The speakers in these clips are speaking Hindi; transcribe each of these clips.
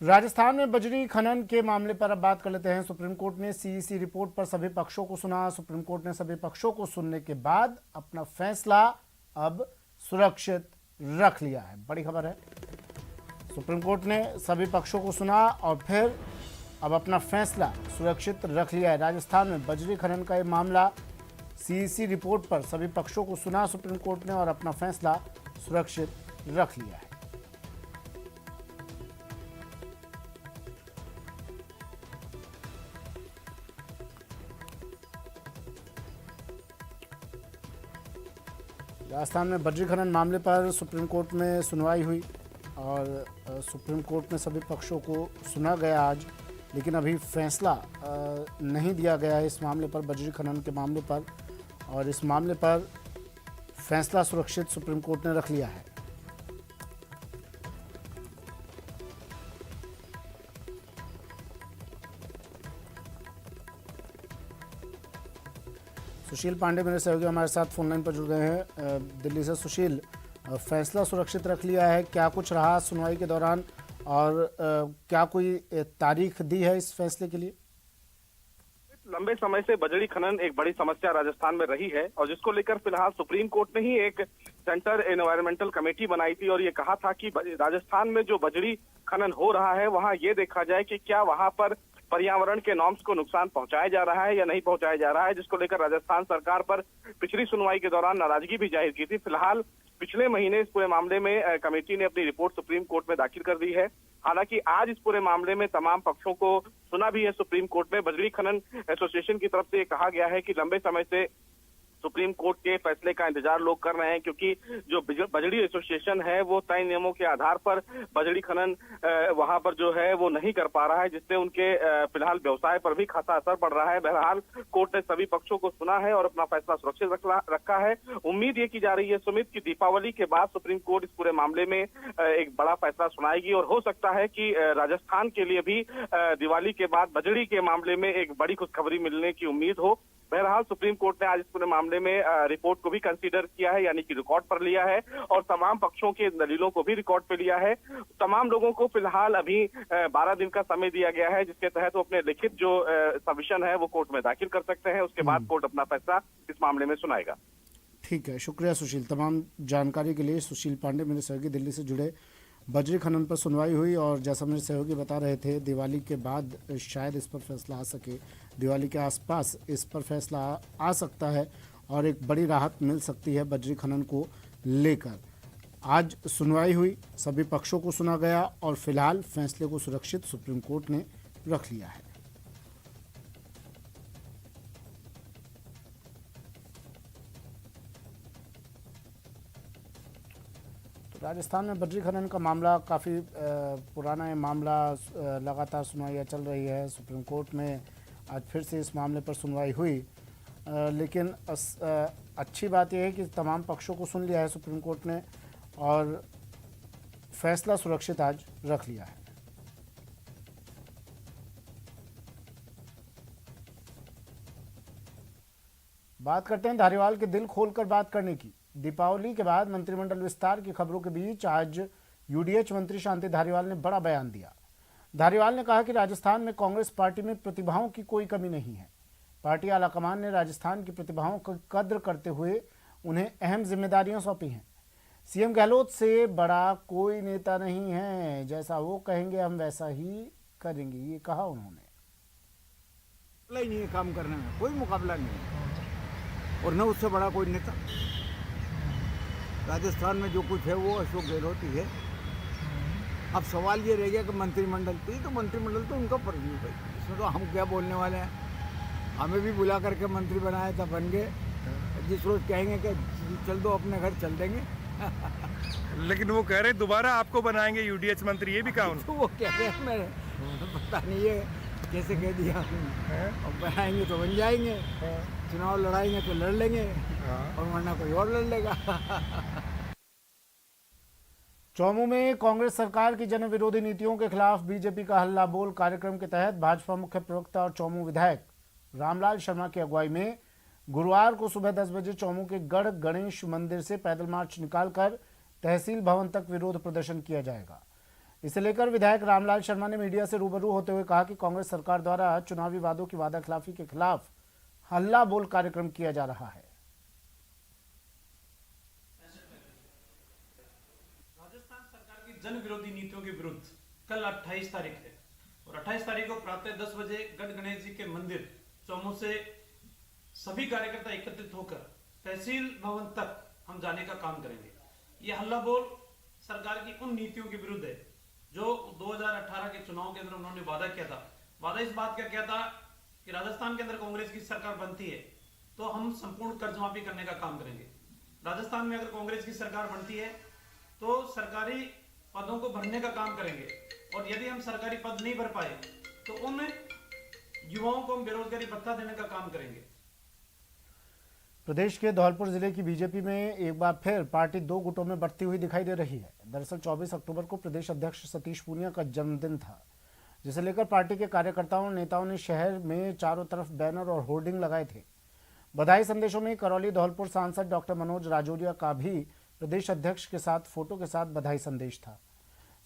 राजस्थान में बजरी खनन के मामले पर अब बात कर लेते हैं। सुप्रीम कोर्ट ने सीईसी रिपोर्ट पर सभी पक्षों को सुना। सुप्रीम कोर्ट ने सभी पक्षों को सुनने के बाद अपना फैसला अब सुरक्षित रख लिया है। बड़ी खबर है, सुप्रीम कोर्ट ने सभी पक्षों को सुना और फिर अब अपना फैसला सुरक्षित रख लिया है। राजस्थान में बजरी खनन का ये मामला, सीईसी रिपोर्ट पर सभी पक्षों को सुना सुप्रीम कोर्ट ने और अपना फैसला सुरक्षित रख लिया है। राजस्थान में बजरी खनन मामले पर सुप्रीम कोर्ट में सुनवाई हुई और सुप्रीम कोर्ट में सभी पक्षों को सुना गया आज, लेकिन अभी फैसला नहीं दिया गया है इस मामले पर, बजरी खनन के मामले पर। और इस मामले पर फैसला सुरक्षित सुप्रीम कोर्ट ने रख लिया है। सुशील पांडे मेरे सहयोगी हमारे साथ फोनलाइन पर जुड़ गए हैं दिल्ली से। सुशील, फैसला सुरक्षित रख लिया है, क्या कुछ रहा सुनवाई के दौरान और क्या कोई तारीख दी है इस फैसले के लिए? लंबे समय से बजरी खनन एक बड़ी समस्या राजस्थान में रही है और जिसको लेकर फिलहाल सुप्रीम कोर्ट ने ही एक सेंटर एनवायरमेंटल कमेटी बनाई थी और ये कहा था कि राजस्थान में जो बजरी खनन हो रहा है वहां ये देखा जाए कि क्या वहां पर पर्यावरण के नॉर्म्स को नुकसान पहुंचाया जा रहा है या नहीं पहुंचाया जा रहा है, जिसको लेकर राजस्थान सरकार पर पिछली सुनवाई के दौरान नाराजगी भी जाहिर की थी। फिलहाल पिछले महीने इस पूरे मामले में कमेटी ने अपनी रिपोर्ट सुप्रीम कोर्ट में दाखिल कर दी है। हालांकि आज इस पूरे मामले में तमाम पक्षों को सुना भी है सुप्रीम कोर्ट में। बजरी खनन एसोसिएशन की तरफ से ये कहा गया है कि लंबे समय से सुप्रीम कोर्ट के फैसले का इंतजार लोग कर रहे हैं, क्योंकि जो बजरी एसोसिएशन है वो तय नियमों के आधार पर बजरी खनन वहां पर जो है वो नहीं कर पा रहा है, जिससे उनके फिलहाल व्यवसाय पर भी खासा असर पड़ रहा है। बहरहाल कोर्ट ने सभी पक्षों को सुना है और अपना फैसला सुरक्षित रखा है। उम्मीद ये की जा रही है सुमित की दीपावली के बाद सुप्रीम कोर्ट इस पूरे मामले में एक बड़ा फैसला सुनाएगी और हो सकता है कि राजस्थान के लिए भी दिवाली के बाद बजरी के मामले में एक बड़ी खुशखबरी मिलने की उम्मीद हो। बहरहाल सुप्रीम कोर्ट ने आज इस पूरे मामले में रिपोर्ट को भी कंसीडर किया है, यानी कि रिकॉर्ड पर लिया है और तमाम पक्षों के दलीलों को भी रिकॉर्ड पे लिया है। तमाम लोगों को फिलहाल अभी 12 दिन का समय दिया गया है, जिसके तहत वो अपने लिखित जो सबमिशन है वो कोर्ट में दाखिल कर सकते हैं। उसके बाद कोर्ट अपना फैसला इस मामले में सुनाएगा। ठीक है, शुक्रिया सुशील तमाम जानकारी के लिए। सुशील पांडे मेरे सहयोगी दिल्ली से जुड़े। बजरी खनन पर सुनवाई हुई और जैसा मेरे सहयोगी बता रहे थे, दिवाली के बाद शायद इस पर फैसला आ सके, दिवाली के आसपास इस पर फैसला आ सकता है और एक बड़ी राहत मिल सकती है बजरी खनन को लेकर। आज सुनवाई हुई, सभी पक्षों को सुना गया और फिलहाल फैसले को सुरक्षित सुप्रीम कोर्ट ने रख लिया है। राजस्थान में बजरी खनन का मामला काफ़ी पुराना है मामला, लगातार सुनवाइयाँ चल रही है। सुप्रीम कोर्ट में आज फिर से इस मामले पर सुनवाई हुई, लेकिन अच्छी बात यह है कि तमाम पक्षों को सुन लिया है सुप्रीम कोर्ट ने और फैसला सुरक्षित आज रख लिया है। बात करते हैं धारीवाल के दिल खोलकर बात करने की। दीपावली के बाद मंत्रिमंडल विस्तार की खबरों के बीच आज यूडीएच मंत्री शांति धारीवाल ने बड़ा बयान दिया। धारीवाल ने कहा कि राजस्थान में कांग्रेस पार्टी में प्रतिभाओं की कोई कमी नहीं है। पार्टी आलाकमान ने राजस्थान की प्रतिभाओं की कद्र करते हुए उन्हें अहम जिम्मेदारियां सौंपी हैं। सीएम गहलोत से बड़ा कोई नेता नहीं है, जैसा वो कहेंगे हम वैसा ही करेंगे, ये कहा उन्होंने। ही नहीं है, काम करने में कोई मुकाबला नहीं है और न उससे बड़ा कोई नेता। राजस्थान में जो कुछ है वो अशोक गहलोत ही है। अब सवाल ये रह गया कि मंत्रिमंडल, तो मंत्रिमंडल तो उनका परव्यू है, इसमें तो हम क्या बोलने वाले हैं। हमें भी बुला करके मंत्री बनाया था, बन गए। जिस रोज कहेंगे कि चल दो अपने घर, चल देंगे। लेकिन वो कह रहे दोबारा आपको बनाएंगे यूडीएच मंत्री, ये भी कहा तो वो कह रहे हैं, मेरे पता नहीं है कैसे कह दिया। और बनाएंगे तो बन जाएंगे, चुनाव लड़ाएंगे तो लड़ लेंगे और वरना कोई और लड़ लेगा। चौमू में कांग्रेस सरकार की जन विरोधी नीतियों के खिलाफ बीजेपी का हल्ला बोल कार्यक्रम के तहत भाजपा मुख्य प्रवक्ता और चौमू विधायक रामलाल शर्मा की अगुवाई में गुरुवार को सुबह 10 बजे चौमू के गढ़ गणेश मंदिर से पैदल मार्च निकालकर तहसील भवन तक विरोध प्रदर्शन किया जाएगा। इसे लेकर विधायक रामलाल शर्मा ने मीडिया से रूबरू होते हुए कहा कि कांग्रेस सरकार द्वारा चुनावी वादों की वादाखिलाफी के खिलाफ हल्ला बोल कार्यक्रम किया जा रहा है। राजस्थान सरकार की जन विरोधी नीतियों के विरुद्ध कल 28 तारीख है और 28 तारीख को प्रातः 10 बजे गढ़ गणेश जी के मंदिर चौमू से सभी कार्यकर्ता एकत्रित होकर तहसील भवन तक हम जाने का काम करेंगे। ये हल्ला बोल सरकार की उन नीतियों के विरुद्ध है जो 2018 के चुनाव के अंदर उन्होंने वादा किया था। वादा इस बात का किया था कि राजस्थान के अंदर कांग्रेस की सरकार बनती है तो हम संपूर्ण कर्ज माफी करने का काम करेंगे। राजस्थान में अगर कांग्रेस की सरकार बनती है तो सरकारी पदों को भरने का काम करेंगे और यदि हम सरकारी पद नहीं भर पाए तो उन युवाओं को हम बेरोजगारी भत्ता देने का काम करेंगे। प्रदेश के धौलपुर जिले की बीजेपी में एक बार फिर पार्टी दो गुटों में बढ़ती हुई दिखाई दे रही है। दरअसल 24 अक्टूबर को प्रदेश अध्यक्ष सतीश पूनिया का जन्मदिन था, जिसे लेकर पार्टी के कार्यकर्ताओं और नेताओं ने शहर में चारों तरफ बैनर और होर्डिंग लगाए थे। बधाई संदेशों में करौली धौलपुर सांसद डॉक्टर मनोज राजौरिया का भी प्रदेश अध्यक्ष के साथ फोटो के साथ बधाई संदेश था।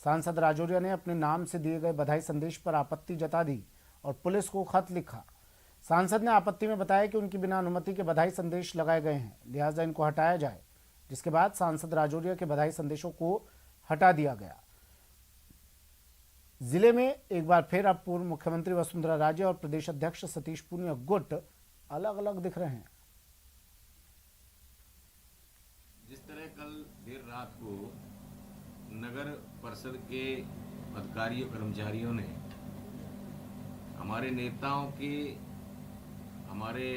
सांसद राजौरिया ने अपने नाम से दिए गए बधाई संदेश पर आपत्ति जता दी और पुलिस को खत लिखा। सांसद ने आपत्ति में बताया कि उनकी बिना अनुमति के बधाई संदेश लगाए गए हैं, लिहाजा इनको हटाया जाए, जिसके बाद सांसद राजौरिया के बधाई संदेशों को हटा दिया गया। जिले में एक बार फिर अब पूर्व मुख्यमंत्री वसुंधरा राजे और प्रदेश अध्यक्ष सतीश पूनिया गुट अलग अलग दिख रहे हैं। जिस तरह कल देर रात को नगर परिषद के अधिकारियों कर्मचारियों ने हमारे नेताओं के, हमारे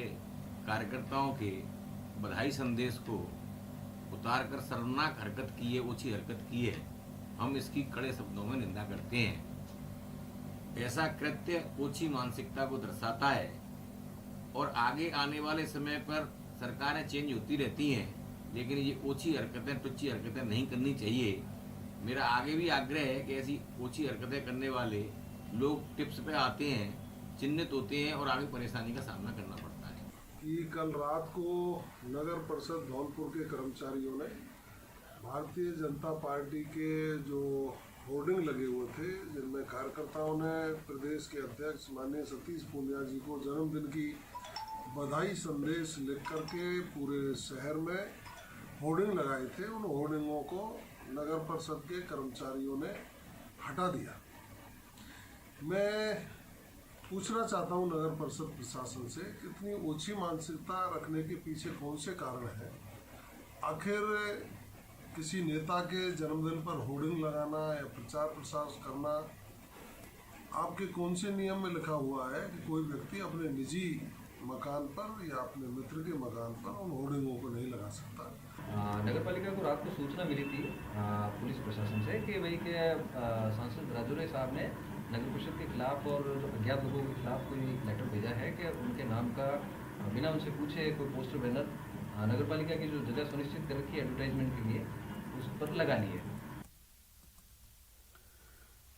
कार्यकर्ताओं के बधाई संदेश को उतारकर शर्मनाक हरकत की है, ओछी हरकत की है, हम इसकी कड़े शब्दों में निंदा करते हैं। ऐसा कृत्य ओछी मानसिकता को दर्शाता है और आगे आने वाले समय पर सरकारें चेंज होती रहती हैं, लेकिन ये ओछी हरकतें, टुच्ची हरकतें नहीं करनी चाहिए। मेरा आगे भी आग्रह है कि ऐसी ओछी हरकतें करने वाले लोग टिप्स पे आते हैं, चिन्हित होते हैं और आगे परेशानी का सामना करना पड़ता है। कि कल रात को नगर परिषद धौलपुर के कर्मचारियों ने भारतीय जनता पार्टी के जो होर्डिंग लगे हुए थे, जिनमें कार्यकर्ताओं ने प्रदेश के अध्यक्ष माननीय सतीश पूनिया जी को जन्मदिन की बधाई संदेश लिख करके पूरे शहर में होर्डिंग लगाए थे, उन होर्डिंगों को नगर परिषद के कर्मचारियों ने हटा दिया। मैं पूछना चाहता हूं नगर परिषद प्रशासन से, कितनी ओछी मानसिकता रखने के पीछे कौन से कारण हैं? आखिर किसी नेता के जन्मदिन पर होर्डिंग लगाना या प्रचार प्रसार करना आपके कौन से नियम में लिखा हुआ है कि कोई व्यक्ति अपने निजी मकान पर या अपने मित्र के मकान पर उन होर्डिंगों को नहीं लगा सकता? नगर पालिका को रात को सूचना मिली थी पुलिस प्रशासन से कि भाई के सांसद राजौरिया साहब ने नगर परिषद के खिलाफ और जो अज्ञात लोगों के खिलाफ कोई लेटर भेजा है कि उनके नाम का बिना उनसे पूछे कोई पोस्टर बैनर नगर पालिका की जो जगह सुनिश्चित कर रखी है एडवर्टाइजमेंट के लिए, उस पर लगा लिए।